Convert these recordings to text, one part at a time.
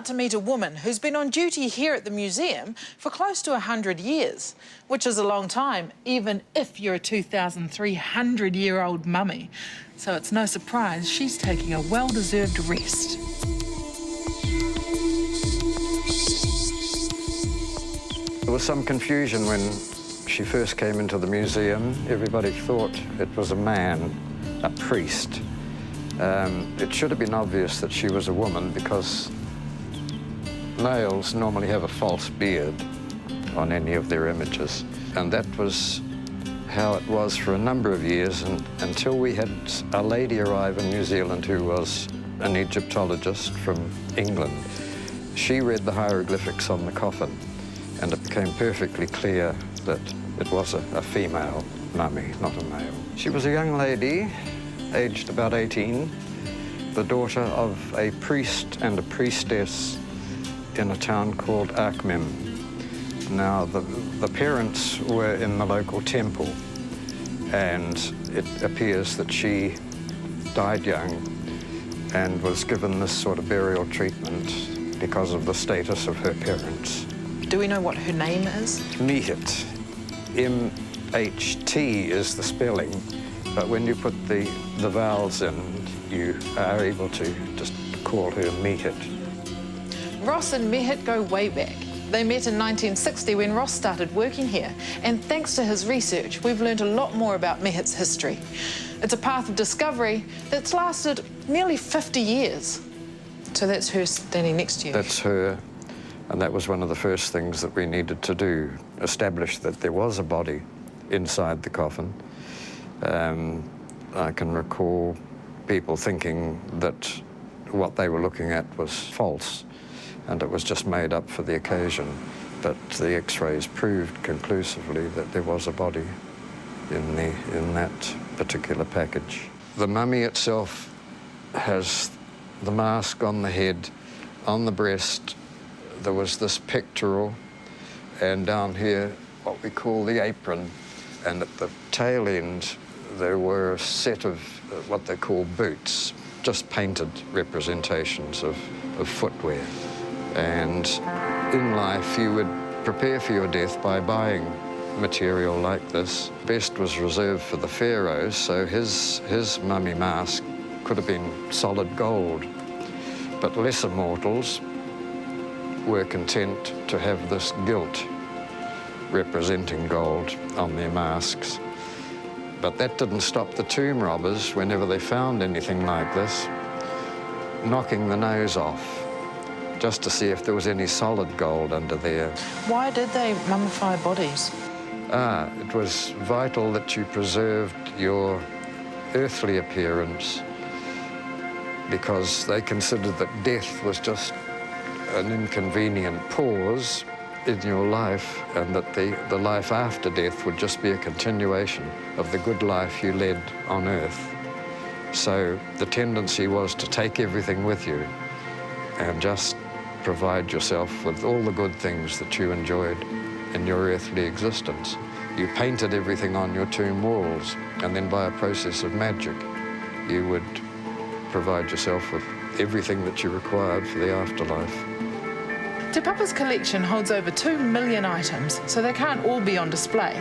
about to meet a woman who's been on duty here at the museum for close to 100 years, which is a long time, even if you're a 2,300-year-old mummy. So it's no surprise she's taking a well-deserved rest. There was some confusion when she first came into the museum. Everybody thought it was a man, a priest. It should have been obvious that she was a woman because males normally have a false beard on any of their images. And that was how it was for a number of years until we had a lady arrive in New Zealand who was an Egyptologist from England. She read the hieroglyphics on the coffin, and it became perfectly clear that it was a female mummy, not a male. She was a young lady, aged about 18, the daughter of a priest and a priestess in a town called Akhmim. Now, the parents were in the local temple, and it appears that she died young and was given this sort of burial treatment because of the status of her parents. Do we know what her name is? Mihit. M-H-T is the spelling, but when you put the vowels in, you are able to just call her Mihit. Ross and Mihit go way back. They met in 1960 when Ross started working here, and thanks to his research, we've learned a lot more about Mihit's history. It's a path of discovery that's lasted nearly 50 years. So that's her standing next to you. That's her, and that was one of the first things that we needed to do, establish that there was a body inside the coffin. I can recall people thinking that what they were looking at was false, and it was just made up for the occasion. But the X-rays proved conclusively that there was a body in that particular package. The mummy itself has the mask on the head, on the breast. There was this pectoral, and down here, what we call the apron. And at the tail end, there were a set of what they call boots, just painted representations of footwear. And in life, you would prepare for your death by buying material like this. Best was reserved for the pharaohs, so his mummy mask could have been solid gold. But lesser mortals were content to have this gilt representing gold on their masks. But that didn't stop the tomb robbers, whenever they found anything like this, knocking the nose off, just to see if there was any solid gold under there. Why did they mummify bodies? It was vital that you preserved your earthly appearance, because they considered that death was just an inconvenient pause in your life, and that the life after death would just be a continuation of the good life you led on earth. So the tendency was to take everything with you and just provide yourself with all the good things that you enjoyed in your earthly existence. You painted everything on your tomb walls, and then by a process of magic, you would provide yourself with everything that you required for the afterlife. Te Papa's collection holds over 2 million items, so they can't all be on display.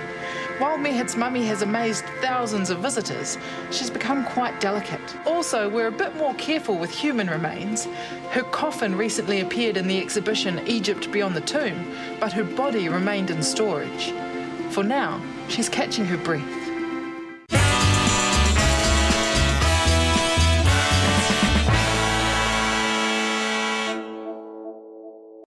While Mihit's mummy has amazed thousands of visitors, she's become quite delicate. Also, we're a bit more careful with human remains. Her coffin recently appeared in the exhibition Egypt Beyond the Tomb, but her body remained in storage. For now, she's catching her breath.